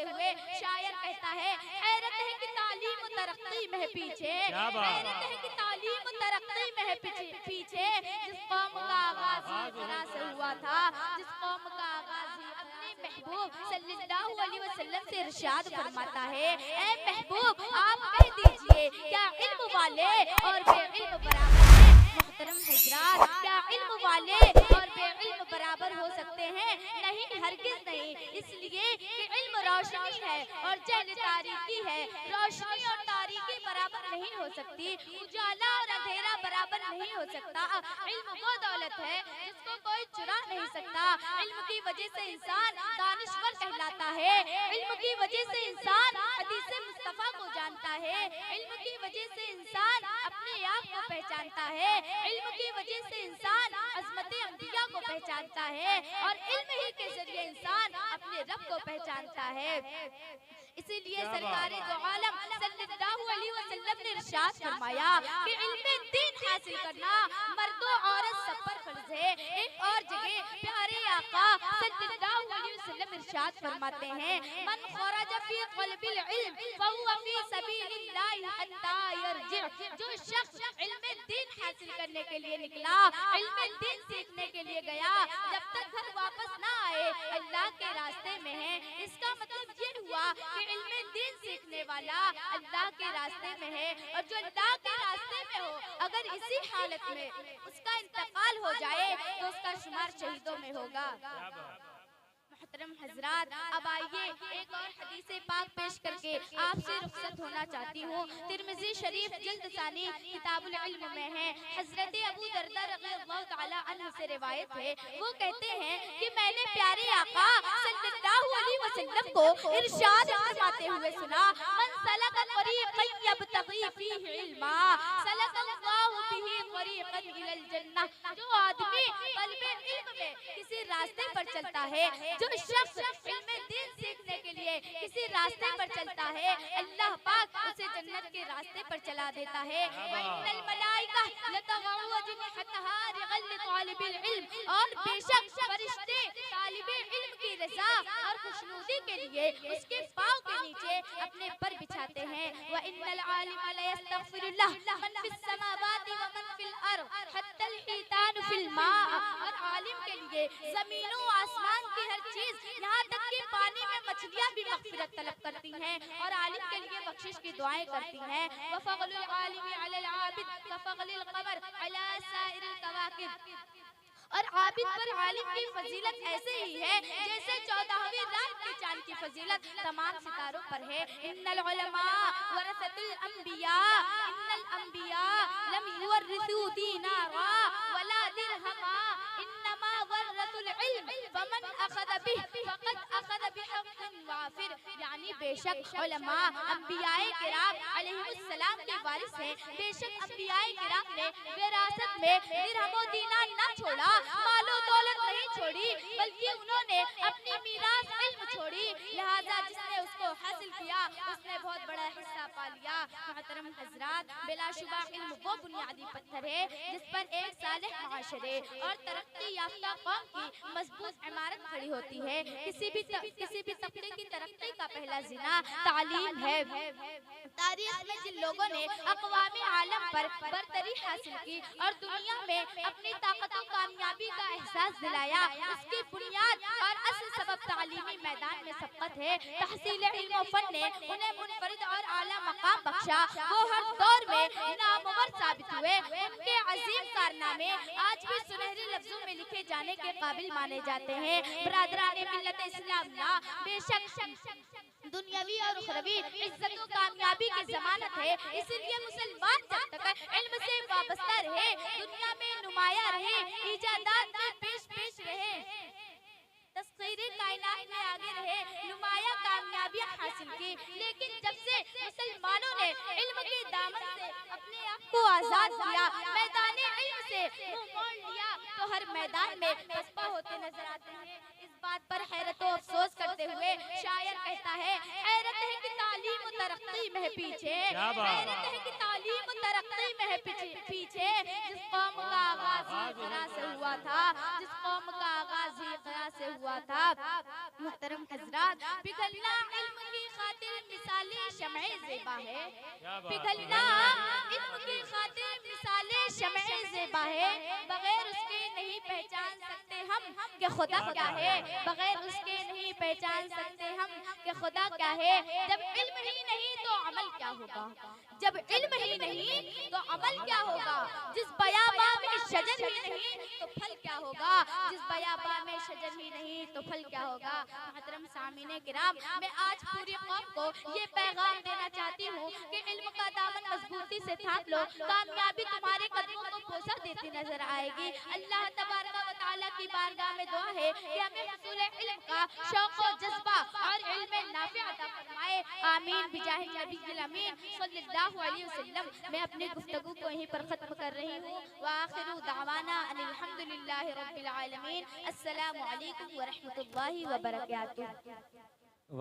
کرتے ہوئے شاعر کہتا ہے حیرت ہے کہ تعلیم و ترقی میں ہے پیچھے، حیرت ہے کہ تعلیم و ترقی میں ہے پیچھے، جس قوم کا آغاز ہی اقرا سے ہوا تھا، جس قوم کا آغاز ہی اپنے محبوب صلی اللہ علیہ وسلم سے ارشاد فرماتا ہے اے محبوب آپ کہہ دیجئے کیا علم والے اور بے علم برابر ہیں؟ محترم حضرات، کیا علم والے اور بے علم برابر ہو سکتے ہیں؟ نہیں، ہرگز نہیں، اس لیے کہ علم روشنی ہے اور جہل تاریکی ہے، روشنی اور تاریکی برابر نہیں ہو سکتی، اجالا اور اندھیرا برابر نہیں ہو سکتا، علم وہ دولت ہے جس کو کوئی چرا نہیں سکتا، علم کی وجہ سے انسان دانشور کہلاتا ہے، علم کی وجہ سے انسان حدیث مصطفیٰ کو جانتا ہے، علم کی وجہ سے انسان اپنے آپ کو پہچانتا ہے، علم کی وجہ سے انسان عظمت انبیاء کو پہچانتا ہے، اور علم ہی کے ذریعے انسان اپنے رب کو پہچانتا ہے۔ اسی لیے سرکار دو عالم صلی اللہ علیہ وسلم نے ارشاد فرمایا کہ علم دین حاصل کرنا مرد و عورت سب پر فرض ہے۔ ایک اور جگہ پیارے آقا صلی اللہ علیہ وسلم ارشاد فرماتے ہیں من خرج فی طلب العلم فهو فی سبیل اللہ حتی یرجع، جو شخص علم دین حاصل کرنے کے لیے نکلا، علم دین سیکھنے کے لیے گیا، جب تک گھر واپس نہ آئے اللہ کے راستے میں ہے۔ اس کا مطلب یہ ہوا کہ علم دین سیکھنے والا اللہ کے راستے میں ہے، اور جو اللہ کے راستے میں ہو اگر اسی حالت میں اس کا انتقال ہو جائے تو اس کا شمار شہیدوں میں ہوگا۔ محترم حضرات، اب آئیے ایک اور حدیث پاک پیش کر کے آپ سے رخصت ہونا چاہتی ہوں۔ ترمذی شریف جلد ثانی کتاب العلم میں ہے، حضرت ابو درداء رضی اللہ تعالی عنہ سے روایت ہے، وہ کہتے ہیں کہ میں نے پیارے آقا صلی اللہ علیہ وسلم کو ارشاد فرماتے ہوئے سنا من سلک طریقا یبتغی فیہ علما سلک اللہ بہ طریقا الی الجنہ، جو آدمی طلب علم میں کسی راستے پر چلتا ہے، جو شخص علم دین سیکھنے کے لیے کسی راستے پر چلتا ہے، اللہ پاک اسے جنت کے راستے پر چلا دیتا ہے۔ وَإِنَّ الْمَلَائِكَةَ لَتَضَعُ أَجْنِحَتَهَا لِطَالِبِ الْعِلْمِ، اور بے شک فرشتے طالب علم کی رضا اور خوشنودی کے لیے اس کے پاؤں کے نیچے اپنے پر بچھاتے ہیں۔ وَإِنَّ الْعَالِمَ لَيَسْتَغْفِرُ لَهُ مَنْ فِي السَّمَاوَاتِ وَمَنْ فِي الْأَرْضِ حَتَّى الْحِيتَانُ فِي الْمَاءِ، اور عالم کے لیے زمینوں آسمان کی ہر چیز، یہاں تک کہ پانی میں مچھلیاں بھی مغفرت طلب کرتی ہیں اور عالم کے لیے بخشش کی دعائیں کرتی ہیں۔ وَفَضْلُ الْعَالِمِ عَلَى الْعَابِدِ كَفَضْلِ الْقَمَرِ عَلَى سَائِرِ الْكَوَاكِبِ، اور عابد پر عالم کی فضیلت ایسے ہی ہے جیسے 14ویں رات کے چاند کی فضیلت تمام ستاروں پر ہے۔ ان العلماء ورثۃ الانبیاء، ان الانبیاء لم یورثوا دینارا ولا درہما انما ورثوا العلم فمن اخذ به فقد اخذ بحق وافر، یعنی بے شک علماء انبیاء کرام علیہ السلام کے وارث ہیں، بے شک انبیاء کرام نے وراثت میں درہم و دینار نہ چھوڑا، مال و دولت نہیں چھوڑی، بلکہ انہوں نے اپنی میراث علم چھوڑی، لہذا جس نے اس کو حاصل کیا اس نے بہت بڑا حصہ پا لیا۔ محترم حضرات، بلا شبہ علم وہ بنیادی پتھر ہے جس پر ایک صالح معاشرے اور ترقی یافتہ قوم کی مضبوط عمارت کھڑی ہوتی ہے۔ کسی بھی طبقے کی ترقی کا پہلا زینہ تعلیم ہے۔ تاریخ میں جن لوگوں نے اقوام عالم پر برتری حاصل کی اور دنیا میں اپنی طاقت و کامیابی کا احساس دلایا، اس کی بنیاد اور اصل سبب تعلیمی میدان میں سبقت ہے۔ تحصیل علم و فن نے انہیں منفرد اور اعلیٰ مقام بخشا، وہ ہر دور میں نامور ثابت ہوئے، ان کے عظیم کارنامے آج بھی سنہری لفظوں میں لکھے جانے کے قابل مانے جاتے ہیں۔ برادران ملت اسلامیہ، بے شک دنیاوی اور اخروی عزت و کامیابی کی ضمانت ہے، اسی لیے مسلمان جب تک علم سے وابستہ رہے، دنیا میں نمایاں رہے، ایجادات میں پیش رہے، تسخیر کائنات میں آگے رہے، نمایاں کامیابیاں حاصل کی، لیکن جب سے مسلمانوں نے علم کے دامن سے اپنے آپ کو آزاد کیا، میدان علم سے منہ موڑ لیا، تو ہر میدان میں پسپا ہوتے نظر آتے ہیں۔ اس بات پر حیرت و افسوس کرتے ہوئے شاعر کہتا ہے حیرت ہے کہ تعلیم و ترقی میں ہے پیچھے، حیرت ہے کہ تعلیم و ترقی میں ہے پیچھے، جس قوم کا آغاز ہی اقرا سے ہوا تھا، جس قوم کا آغاز ہی اقرا سے ہوا تھا۔ محترم حضرات، بگڑنا علم مثال شمع زیبا ہے، پگھلنا علم کی خاطر مثال شمع زیبا ہے، بغیر اس کے نہیں پہچان سکتے ہم کہ خدا کیا ہے، بغیر اس کے نہیں پہچان سکتے ہم کہ خدا کیا ہے۔ جب علم ہی نہیں تو عمل کیا ہوگا، جب علم ہی نہیں تو عمل کیا ہوگا، جس بیاباں میں شجر ہی نہیں تو پھل کیا ہوگا، جس بیاباں میں شجر ہی نہیں تو پھل کیا ہوگا۔ محترم سامعین کرام، میں آج پوری قوم کو یہ پیغام دینا چاہتی ہوں کہ علم کا دامن مضبوطی سے تھام لو، کامیابی تمہارے قدموں کو بوسہ دیتی نظر آئے گی۔ اللہ تبارک و تعالیٰ کی بارگاہ میں دعا ہے کہ ہمیں حصول علم کا شوق و جذبہ اور علم نافع عطا فرمائے، آمین بجاہ نبی الامین صلی اللہ علیہ وسلم۔ میں اپنی گفتگو کو یہیں پر ختم کر رہی ہوں، وآخر دعوانا ان الحمدللہ رب العالمین۔ السلام علیکم ورحمۃ اللہ وبرکاتہ۔